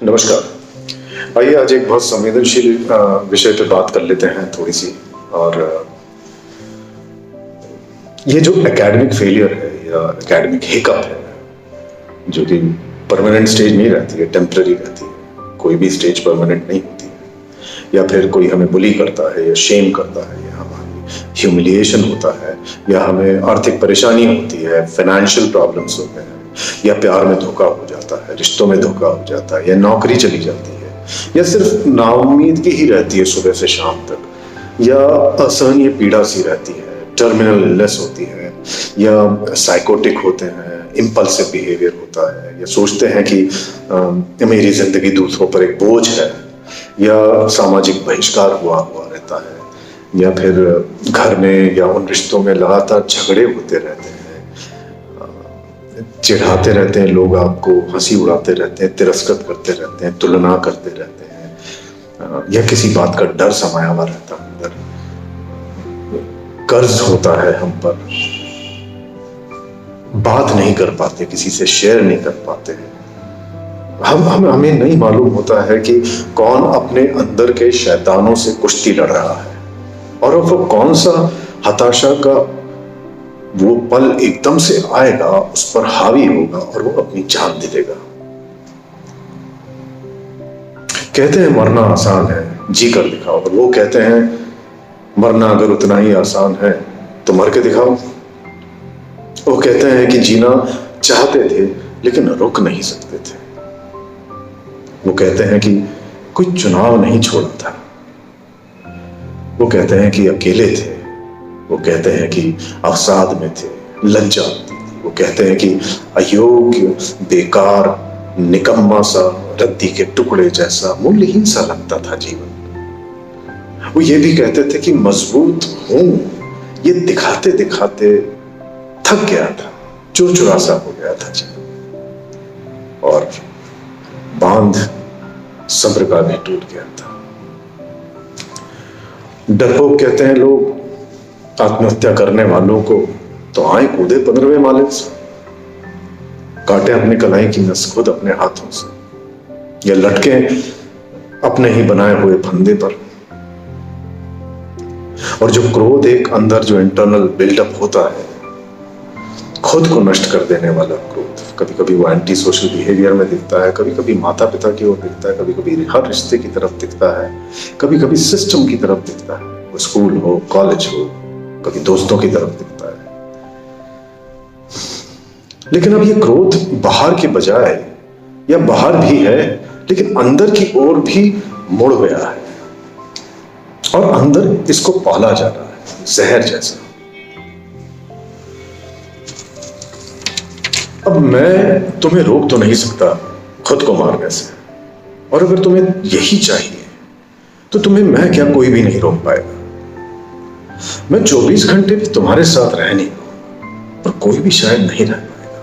नमस्कार। आइए आज एक बहुत संवेदनशील विषय पे बात कर लेते हैं थोड़ी सी। और ये जो एकेडमिक फेलियर है या एकेडमिक हिकअप है, जो कि परमानेंट स्टेज नहीं रहती है, टेम्पररी रहती है। कोई भी स्टेज परमानेंट नहीं होती है। या फिर कोई हमें बुली करता है या शेम करता है या हमारी ह्यूमिलिएशन होता है या हमें आर्थिक परेशानी होती है, फाइनेंशियल प्रॉब्लम्स होते हैं, या प्यार में धोखा हो जाता है, रिश्तों में धोखा हो जाता है, या नौकरी चली जाती है, या सिर्फ नाउम्मीद की ही रहती है सुबह से शाम तक, या असहनीय पीड़ा सी रहती है, टर्मिनल इलनेस होती है, या साइकोटिक होते हैं, इम्पल्सिव बिहेवियर होता है, या सोचते हैं कि मेरी जिंदगी दूसरों पर एक बोझ है, या सामाजिक बहिष्कार हुआ रहता है, या फिर घर में या उन रिश्तों में लगातार झगड़े होते रहते हैं, चिढ़ाते रहते हैं लोग आपको, हंसी उड़ाते रहते हैं, तिरस्कृत करते रहते हैं, तुलना करते रहते हैं, या किसी बात का डर समाया हुआ रहता है अंदर, कर्ज होता है हम पर, बात नहीं कर पाते, किसी से शेयर नहीं कर पाते हैं। हमें नहीं मालूम होता है कि कौन अपने अंदर के शैतानों से कुश्ती लड़ रहा है और वो कौन सा हताशा का वो पल एकदम से आएगा, उस पर हावी होगा और वो अपनी जान दे देगा। कहते हैं मरना आसान है, जी कर दिखाओ, और वो कहते हैं मरना अगर उतना ही आसान है तो मर के दिखाओ। वो कहते हैं कि जीना चाहते थे लेकिन रुक नहीं सकते थे। वो कहते हैं कि कोई चुनाव नहीं छोड़ा था। वो कहते हैं कि अकेले थे। वो कहते हैं कि अवसाद में थे, लज्जा होती थी। वो कहते हैं कि अयोग्य, बेकार, निकम्मा सा, रद्दी के टुकड़े जैसा, मूल्यहीन सा लगता था जीवन। वो ये भी कहते थे कि मजबूत हूं, ये दिखाते दिखाते थक गया था, चुरचुरा सा हो गया था जीवन, और बांध सब्र का भी टूट गया था। डरपोक कहते हैं लोग आत्महत्या करने वालों को, तो आए कूदे 15वें माले से, काटे अपनी कलाई की नस खुद अपने हाथों से, या लटके अपने ही बनाए हुए फंदे पर। और जो क्रोध एक अंदर जो इंटरनल बिल्डअप होता है, खुद को नष्ट कर देने वाला क्रोध, कभी कभी वो एंटी सोशल बिहेवियर में दिखता है, कभी कभी माता पिता की ओर दिखता है, कभी कभी हर रिश्ते की तरफ दिखता है, कभी कभी सिस्टम की तरफ दिखता है, वो स्कूल हो, कॉलेज हो, कभी दोस्तों की तरफ दिखता है। लेकिन अब ये क्रोध बाहर के बजाय, या बाहर भी है लेकिन अंदर की ओर भी मुड़ गया है, और अंदर इसको पाला जा रहा है जहर जैसा। अब मैं तुम्हें रोक तो नहीं सकता खुद को मारने से, और अगर तुम्हें यही चाहिए तो तुम्हें मैं क्या, कोई भी नहीं रोक पाएगा। मैं 24 घंटे भी तुम्हारे साथ रह नहीं पाऊंगा, और कोई भी शायद नहीं रह पाएगा,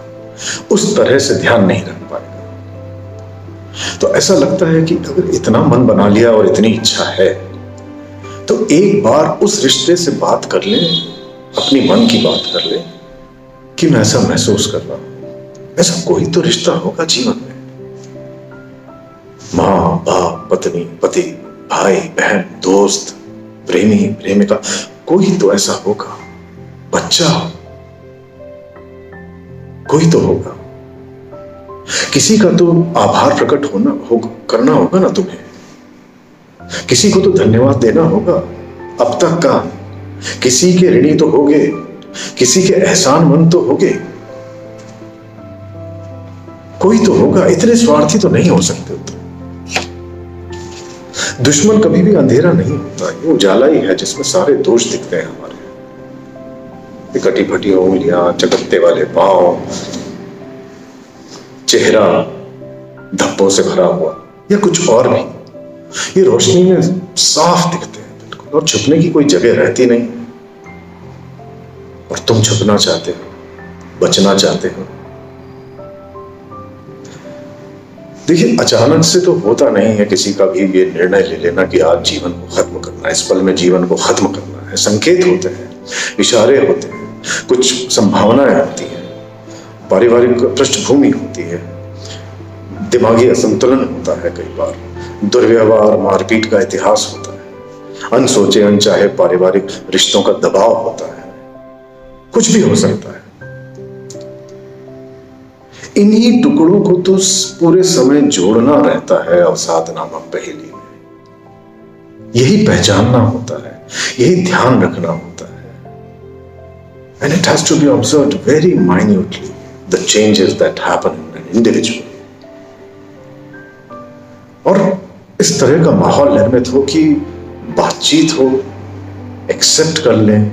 उस तरह से ध्यान नहीं रख पाएगा। तो ऐसा लगता है कि अगर इतना मन बना लिया और इतनी इच्छा है तो एक बार उस रिश्ते से बात कर ले, अपनी मन की बात कर ले कि मैं ऐसा महसूस कर रहा हूं। ऐसा कोई तो रिश्ता होगा जीवन में, माँ बाप, पत्नी पति, भाई बहन, दोस्त, प्रेमी प्रेमिका, कोई तो ऐसा होगा, बच्चा कोई तो होगा। किसी का तो आभार प्रकट करना होगा ना तुम्हें, किसी को तो धन्यवाद देना होगा अब तक का, किसी के ऋणी तो होगे, किसी के एहसानमंद तो होगे, कोई तो होगा। इतने स्वार्थी तो नहीं हो सकते तुम। दुश्मन कभी भी अंधेरा नहीं होता, ये उजाला ही है जिसमें सारे दोष दिखते हैं हमारे। कटी फटी उंगलियां, चकत्ते वाले पांव, चेहरा धब्बों से भरा हुआ, या कुछ और भी, ये रोशनी में साफ दिखते हैं बिल्कुल, और छुपने की कोई जगह रहती नहीं। और तुम छुपना चाहते हो, बचना चाहते हो। देखिए, अचानक से तो होता नहीं है किसी का भी ये निर्णय ले लेना कि आज जीवन को खत्म करना है, इस पल में जीवन को खत्म करना है। संकेत होते हैं, इशारे होते हैं, कुछ संभावनाएं होती हैं, पारिवारिक पृष्ठभूमि होती है, दिमागी असंतुलन होता है, कई बार दुर्व्यवहार, मारपीट का इतिहास होता है, अनसोचे अनचाहे पारिवारिक रिश्तों का दबाव होता है, कुछ भी हो सकता है। इन्हीं टुकड़ों को तो पूरे समय जोड़ना रहता है अवसाद नामक पहेली में। यही पहचानना होता है, यही ध्यान रखना होता है। And it has to be observed very minutely, the changes that happen in an individual. और इस तरह का माहौल निर्मित हो कि बातचीत हो, एक्सेप्ट कर लें,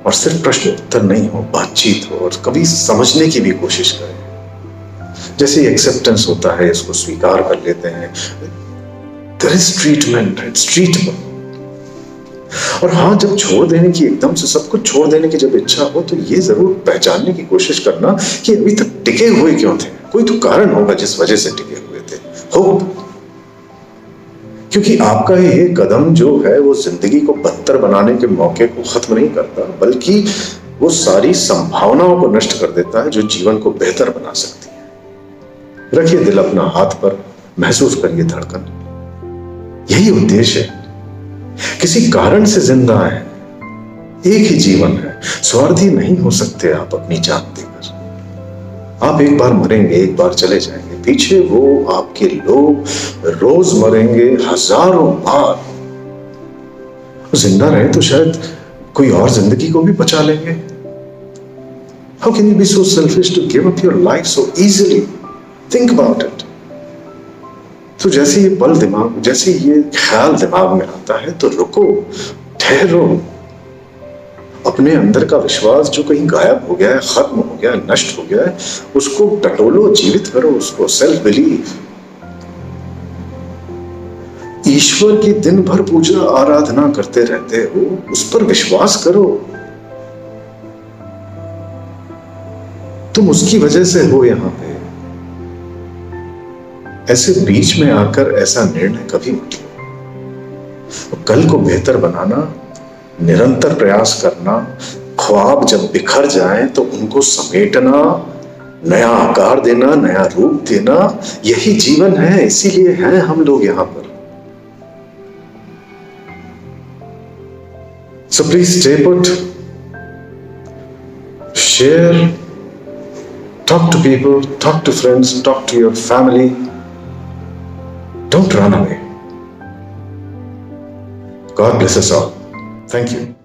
और सिर्फ प्रश्न उत्तर नहीं हो, बातचीत हो, और कभी समझने की भी कोशिश करें। जैसे एक्सेप्टेंस होता है, इसको स्वीकार कर लेते हैं, there is treatment, it's treatable. और हाँ, जब छोड़ देने की, एकदम से सब कुछ छोड़ देने की जब इच्छा हो, तो ये जरूर पहचानने की कोशिश करना कि अभी तक टिके हुए क्यों थे। कोई तो कारण होगा जिस वजह से टिके हुए थे। होप, क्योंकि आपका ये कदम जो है वो जिंदगी को बदतर बनाने के मौके को खत्म नहीं करता, बल्कि वो सारी संभावनाओं को नष्ट कर देता है जो जीवन को बेहतर बना सकती है। रखिए दिल अपना हाथ पर, महसूस करिए धड़कन। यही उद्देश्य है। किसी कारण से जिंदा है, एक ही जीवन है, स्वार्थी नहीं हो सकते आप अपनी जान देकर। आप एक बार मरेंगे, एक बार चले जाएंगे, पीछे वो आपके लोग रोज मरेंगे, हजारों बार। जिंदा रहे तो शायद कोई और जिंदगी को भी बचा लेंगे। How can you be so selfish to give up your life so easily? Think about it. तो जैसे ये ख्याल दिमाग में आता है तो रुको, ठहरो, अपने अंदर का विश्वास जो कहीं गायब हो गया है, खत्म हो गया है, नष्ट हो गया है, उसको टटोलो, जीवित करो उसको। Self believe. ईश्वर की दिन भर पूजा आराधना करते रहते हो, उस पर विश्वास करो। तुम उसकी वजह से हो यहां पे। ऐसे बीच में आकर ऐसा निर्णय कभी मत लो। कल को बेहतर बनाना, निरंतर प्रयास करना, ख्वाब जब बिखर जाएं तो उनको समेटना, नया आकार देना, नया रूप देना, यही जीवन है। इसीलिए हैं हम लोग यहां पर। So please stay put, share, talk to people, talk to friends, talk to your family. Don't run away. God bless us all. Thank you.